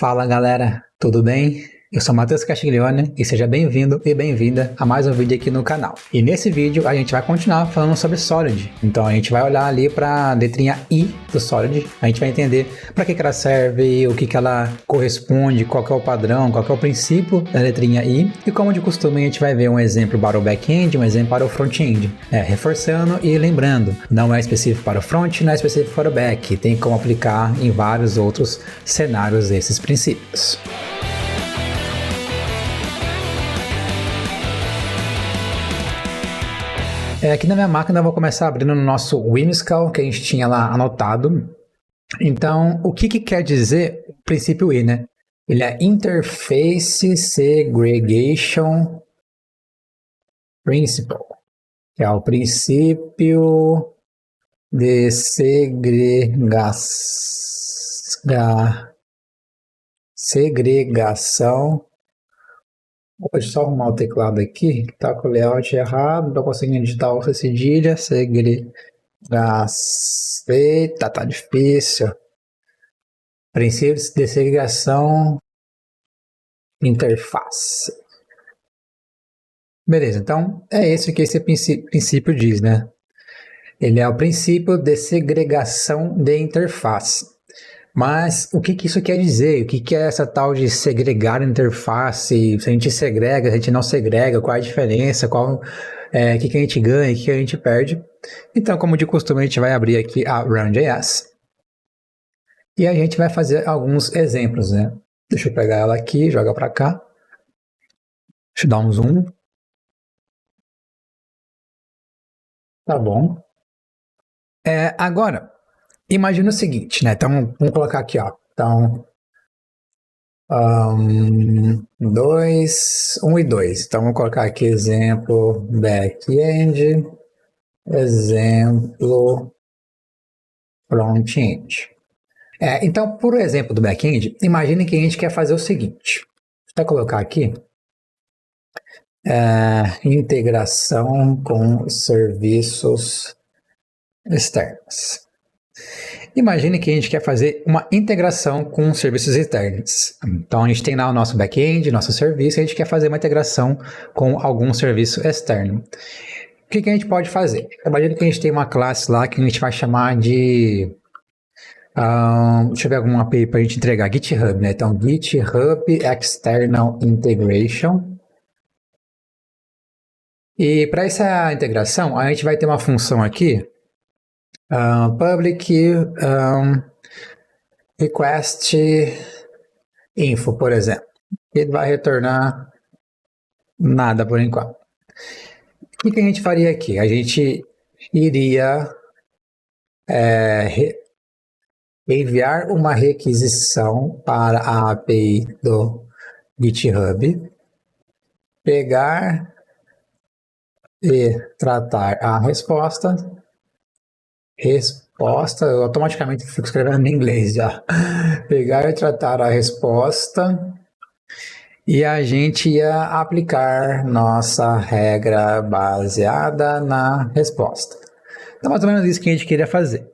Fala galera, tudo bem? Eu sou Matheus Castiglione e seja bem-vindo e bem-vinda a mais um vídeo aqui no canal. E nesse vídeo a gente vai continuar falando sobre Solid. Então a gente vai olhar ali para a letrinha I do Solid, a gente vai entender para que ela serve, o que ela corresponde, qual que é o padrão, qual que é o princípio da letrinha I. E como de costume a gente vai ver um exemplo para o back-end, um exemplo para o front-end. Reforçando e lembrando, não é específico para o front, não é específico para o back, tem como aplicar em vários outros cenários esses princípios. Aqui na minha máquina eu vou começar abrindo no nosso WinSCAL que a gente tinha lá anotado. Então, o que quer dizer o princípio I, né? Ele é Interface Segregation Principle, que é o princípio de segregação. Deixa eu só arrumar o teclado aqui, que tá com o layout errado, não tô conseguindo digitar o cedilha, eita, tá difícil. Princípios de segregação interface. Beleza, então é isso que esse princípio diz, né? Ele é o princípio de segregação de interface. Mas o que isso quer dizer? O que é essa tal de segregar interface? Se a gente segrega, se a gente não segrega, qual é a diferença? O que a gente ganha, o que a gente perde? Então, como de costume, a gente vai abrir aqui a Run.js e a gente vai fazer alguns exemplos, né? Deixa eu pegar ela aqui, joga para cá. Deixa eu dar um zoom. Tá bom. Agora, imagina o seguinte, né? Então, vamos colocar aqui, ó. Então, 1 e 2. Então, vamos colocar aqui exemplo back-end, exemplo front-end. Então, por exemplo do back-end, imagine que a gente quer fazer o seguinte. Vou colocar aqui integração com serviços externos. Imagine que a gente quer fazer uma integração com serviços externos. Então, a gente tem lá o nosso back-end, nosso serviço, e a gente quer fazer uma integração com algum serviço externo. O que a gente pode fazer? Imagine que a gente tem uma classe lá que a gente vai chamar de... deixa eu ver alguma API para a gente entregar. GitHub, né? Então, GitHub External Integration. E para essa integração, a gente vai ter uma função aqui, public request info, por exemplo. Ele vai retornar nada por enquanto. O que a gente faria aqui? A gente iria enviar uma requisição para a API do GitHub, pegar e tratar a resposta, eu automaticamente fico escrevendo em inglês já, pegar e tratar a resposta, e a gente ia aplicar nossa regra baseada na resposta. Então, mais ou menos isso que a gente queria fazer.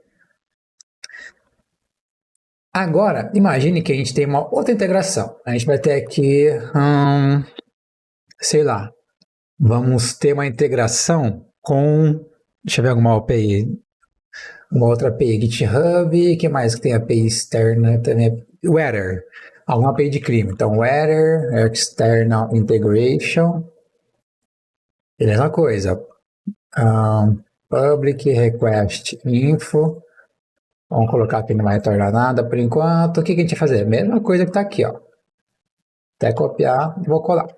Agora, imagine que a gente tem uma outra integração. A gente vai ter aqui, sei lá, vamos ter uma integração com, deixa eu ver alguma API, uma outra API GitHub, que mais que tem API externa também? Weather, alguma API de clima. Então, Weather, External Integration, mesma coisa. Public Request Info, vamos colocar aqui, não vai retornar nada por enquanto. O que a gente vai fazer? Mesma coisa que está aqui, ó. Até copiar, vou colar.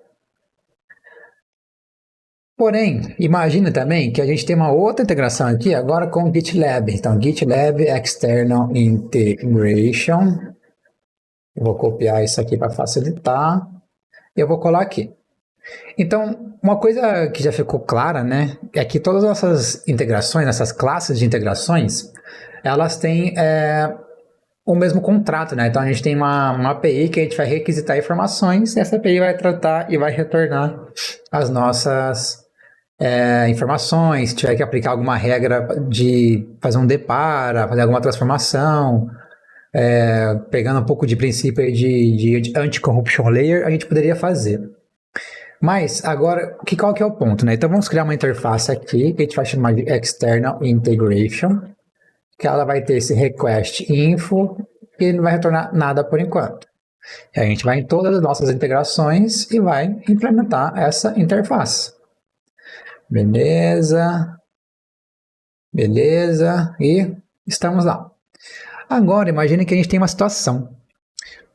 Porém, imagina também que a gente tem uma outra integração aqui agora com o GitLab. Então, GitLab External Integration. Eu vou copiar isso aqui para facilitar. E eu vou colar aqui. Então, uma coisa que já ficou clara, né, é que todas essas integrações, essas classes de integrações, elas têm o mesmo contrato, né? Então, a gente tem uma API que a gente vai requisitar informações, e essa API vai tratar e vai retornar as nossas informações. Se tiver que aplicar alguma regra de fazer um depara, fazer alguma transformação, pegando um pouco de princípio aí de anti-corruption layer, a gente poderia fazer. Mas agora, qual que é o ponto, né? Então vamos criar uma interface aqui, que a gente vai chamar de External Integration, que ela vai ter esse request info, e não vai retornar nada por enquanto. E a gente vai em todas as nossas integrações e vai implementar essa interface. Beleza. Beleza. E estamos lá. Agora, imagine que a gente tem uma situação.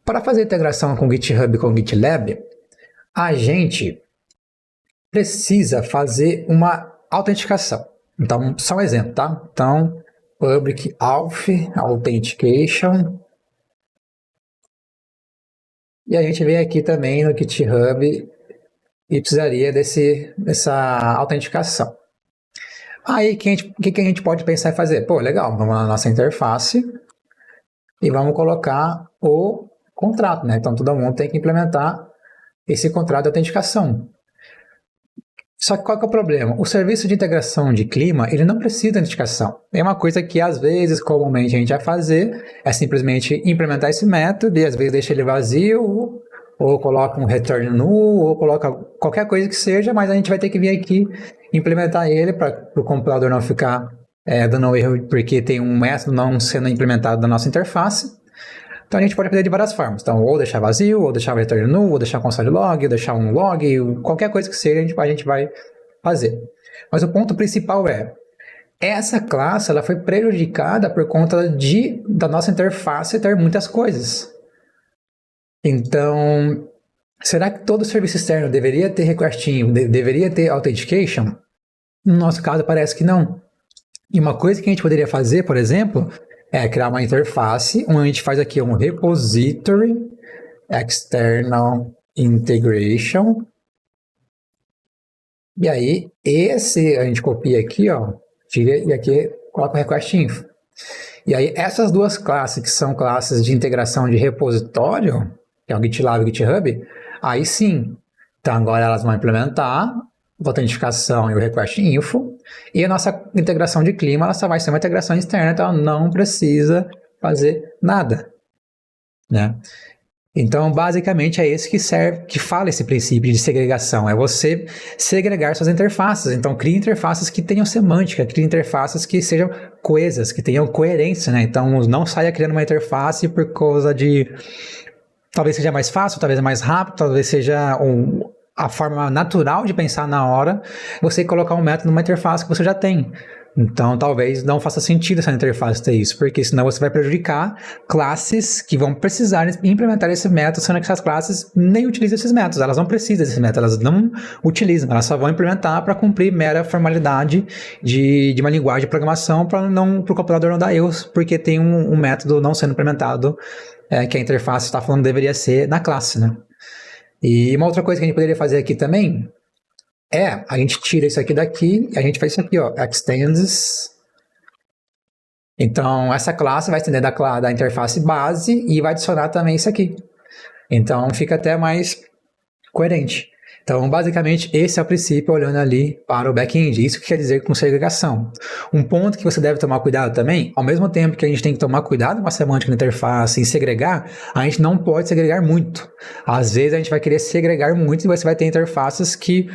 Para fazer integração com o GitHub e com o GitLab, a gente precisa fazer uma autenticação. Então, só um exemplo, tá? Então, public auth, authentication. E a gente vem aqui também no GitHub e precisaria dessa autenticação. Aí, o que a gente pode pensar em fazer? Pô, legal, vamos na nossa interface e vamos colocar o contrato, né? Então, todo mundo tem que implementar esse contrato de autenticação. Só que qual que é o problema? O serviço de integração de clima, ele não precisa de autenticação. É uma coisa que, às vezes, comumente a gente vai fazer, é simplesmente implementar esse método e, às vezes, deixa ele vazio, ou coloca um return null, ou coloca qualquer coisa que seja, mas a gente vai ter que vir aqui implementar ele para o compilador não ficar dando erro, porque tem um método não sendo implementado na nossa interface. Então a gente pode fazer de várias formas. Então, ou deixar vazio, ou deixar return null, ou deixar console log, ou deixar um log, qualquer coisa que seja, a gente vai fazer. Mas o ponto principal essa classe ela foi prejudicada por conta da nossa interface ter muitas coisas. Então, será que todo serviço externo deveria ter requestinho, deveria ter authentication? No nosso caso, parece que não. E uma coisa que a gente poderia fazer, por exemplo, é criar uma interface onde a gente faz aqui um repository external integration. E aí, esse a gente copia aqui, ó, tira e aqui coloca o request info. E aí, essas duas classes, que são classes de integração de repositório, que é o GitLab e o GitHub, aí sim. Então, agora elas vão implementar a autenticação e o request info, e a nossa integração de clima ela só vai ser uma integração externa, então ela não precisa fazer nada, né? Então, basicamente, é esse que fala esse princípio de segregação, é você segregar suas interfaces. Então, crie interfaces que tenham semântica, crie interfaces que sejam coesas, que tenham coerência, né? Então, não saia criando uma interface por causa de... Talvez seja mais fácil, talvez mais rápido, talvez seja a forma natural de pensar na hora, você colocar um método numa interface que você já tem. Então, talvez não faça sentido essa interface ter isso, porque senão você vai prejudicar classes que vão precisar implementar esse método, sendo que essas classes nem utilizam esses métodos, elas não precisam desse método, elas não utilizam, elas só vão implementar para cumprir mera formalidade de uma linguagem de programação para o compilador não dar erros, porque tem um método não sendo implementado que a interface está falando deveria ser na classe, né? E uma outra coisa que a gente poderia fazer aqui também a gente tira isso aqui daqui e a gente faz isso aqui, ó, extends. Então, essa classe vai estender da interface base e vai adicionar também isso aqui. Então, fica até mais coerente. Então, basicamente, esse é o princípio olhando ali para o back-end. Isso que quer dizer com segregação. Um ponto que você deve tomar cuidado também, ao mesmo tempo que a gente tem que tomar cuidado com a semântica da interface e segregar, a gente não pode segregar muito. Às vezes, a gente vai querer segregar muito e você vai ter interfaces que,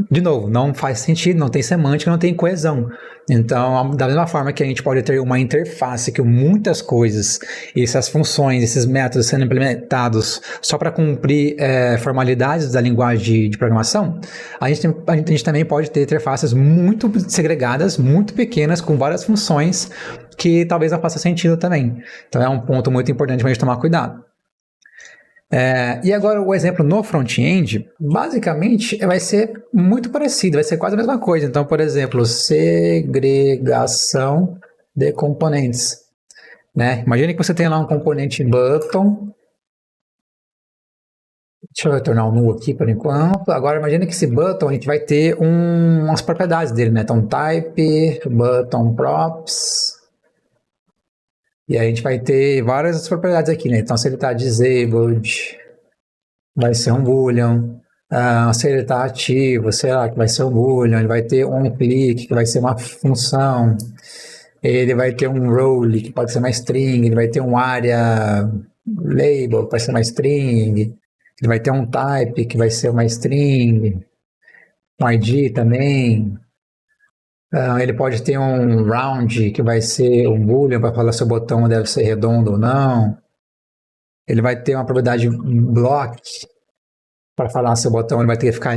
de novo, não faz sentido, não tem semântica, não tem coesão. Então, da mesma forma que a gente pode ter uma interface que muitas coisas, essas funções, esses métodos sendo implementados só para cumprir formalidades da linguagem de programação, a gente também pode ter interfaces muito segregadas, muito pequenas, com várias funções que talvez não faça sentido também. Então, é um ponto muito importante para a gente tomar cuidado. E agora o exemplo no front-end, basicamente vai ser muito parecido, vai ser quase a mesma coisa. Então, por exemplo, segregação de componentes, né? Imagine que você tem lá um componente button. Deixa eu retornar o null aqui por enquanto. Agora imagine que esse button a gente vai ter umas propriedades dele, né? Então type, button props. E aí a gente vai ter várias propriedades aqui, né? Então, se ele está disabled, vai ser um boolean. Se ele está ativo, sei lá, que vai ser um boolean. Ele vai ter onClick, que vai ser uma função. ele vai ter um role, que pode ser uma string, ele vai ter um area label, que vai ser uma string, ele vai ter um type, que vai ser uma string, um ID também. Ele pode ter um round, que vai ser um boolean, para falar se o botão deve ser redondo ou não. Ele vai ter uma propriedade block, para falar se o botão ele vai ter que ficar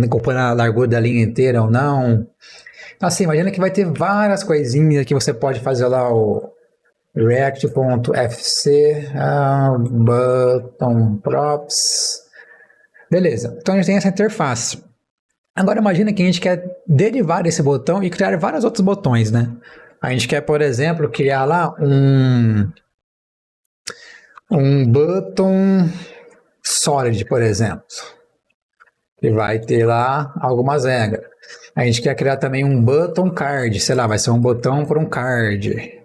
ocupando a largura da linha inteira ou não. Então, assim, imagina que vai ter várias coisinhas que você pode fazer lá o react.fc, button props. Beleza, então a gente tem essa interface. Agora imagina que a gente quer derivar esse botão e criar vários outros botões, né? A gente quer, por exemplo, criar lá um button solid, por exemplo, que vai ter lá algumas regras. A gente quer criar também um button card, sei lá, vai ser um botão para um card.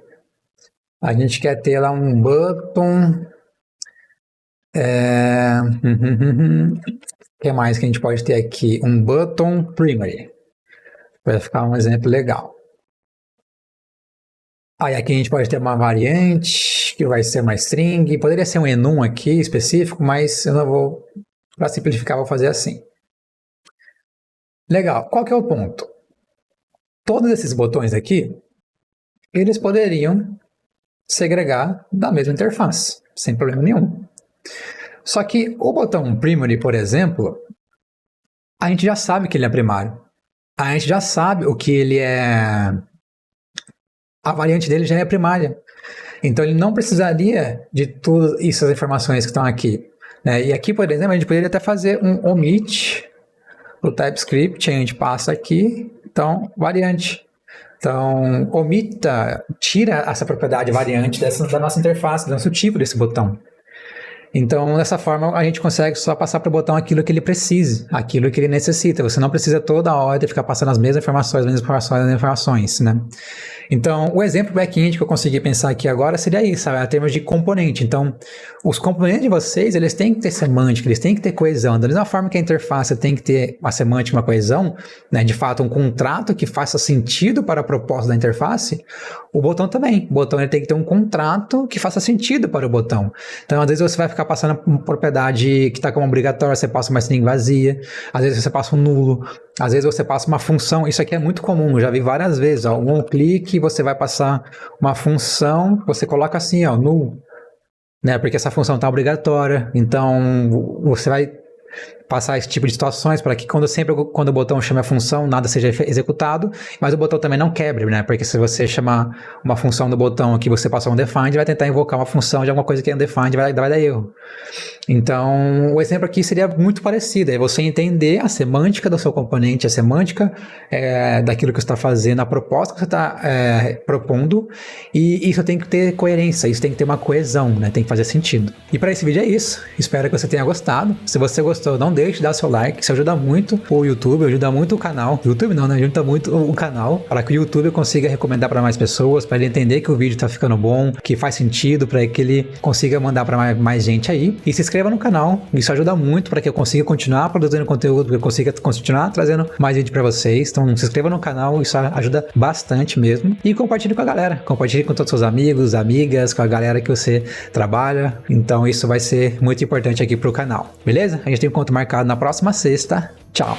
A gente quer ter lá um button... O que mais que a gente pode ter aqui? Um button primary. Vai ficar um exemplo legal. Aí aqui a gente pode ter uma variante, que vai ser uma string. Poderia ser um enum aqui específico, mas eu não vou... Para simplificar, vou fazer assim. Legal. Qual que é o ponto? Todos esses botões aqui, eles poderiam segregar da mesma interface, sem problema nenhum. Só que o botão primary, por exemplo, a gente já sabe que ele é primário. A gente já sabe o que ele é... A variante dele já é primária. Então ele não precisaria de todas essas informações que estão aqui, né? E aqui, por exemplo, a gente poderia até fazer um omit o TypeScript, a gente passa aqui, então, variante. Então, omita, tira essa propriedade variante da nossa interface, do nosso tipo desse botão. Então, dessa forma, a gente consegue só passar para o botão aquilo que ele precise, aquilo que ele necessita. Você não precisa toda hora ficar passando as mesmas informações, né? Então, o exemplo back-end que eu consegui pensar aqui agora seria isso, sabe? Em termos de componente. Então, os componentes de vocês, eles têm que ter semântica, eles têm que ter coesão. Da mesma forma que a interface tem que ter uma semântica, uma coesão, né? De fato, um contrato que faça sentido para a proposta da interface, o botão também. O botão ele tem que ter um contrato que faça sentido para o botão. Então, às vezes você vai ficar passando uma propriedade que está como obrigatória, você passa uma string vazia, às vezes você passa um nulo, às vezes você passa uma função. Isso aqui é muito comum, eu já vi várias vezes. Ó, um clique, você vai passar uma função, você coloca assim, ó, null, né? Porque essa função está obrigatória. Então, você vai passar esse tipo de situações para que quando o botão chama a função, nada seja executado, mas o botão também não quebre, né? Porque se você chamar uma função do botão aqui, você passar um undefined, vai tentar invocar uma função de alguma coisa que é undefined, vai dar erro. Então, o exemplo aqui seria muito parecido, é você entender a semântica do seu componente, a semântica daquilo que você está fazendo, a proposta que você está propondo, e isso tem que ter coerência, isso tem que ter uma coesão, né? Tem que fazer sentido. E para esse vídeo é isso, espero que você tenha gostado. Se você gostou, não deixe de dar seu like, isso ajuda muito o YouTube, ajuda muito o canal. YouTube não, né? Ajuda muito o canal, para que o YouTube consiga recomendar para mais pessoas, para ele entender que o vídeo está ficando bom, que faz sentido, para que ele consiga mandar para mais gente aí. E se inscreva no canal, isso ajuda muito para que eu consiga continuar produzindo conteúdo, para que eu consiga continuar trazendo mais vídeo para vocês. Então se inscreva no canal, isso ajuda bastante mesmo. E compartilhe com a galera, compartilhe com todos os seus amigos, amigas, com a galera que você trabalha. Então isso vai ser muito importante aqui pro canal, beleza? A gente tem um encontro marcado na próxima sexta. Tchau!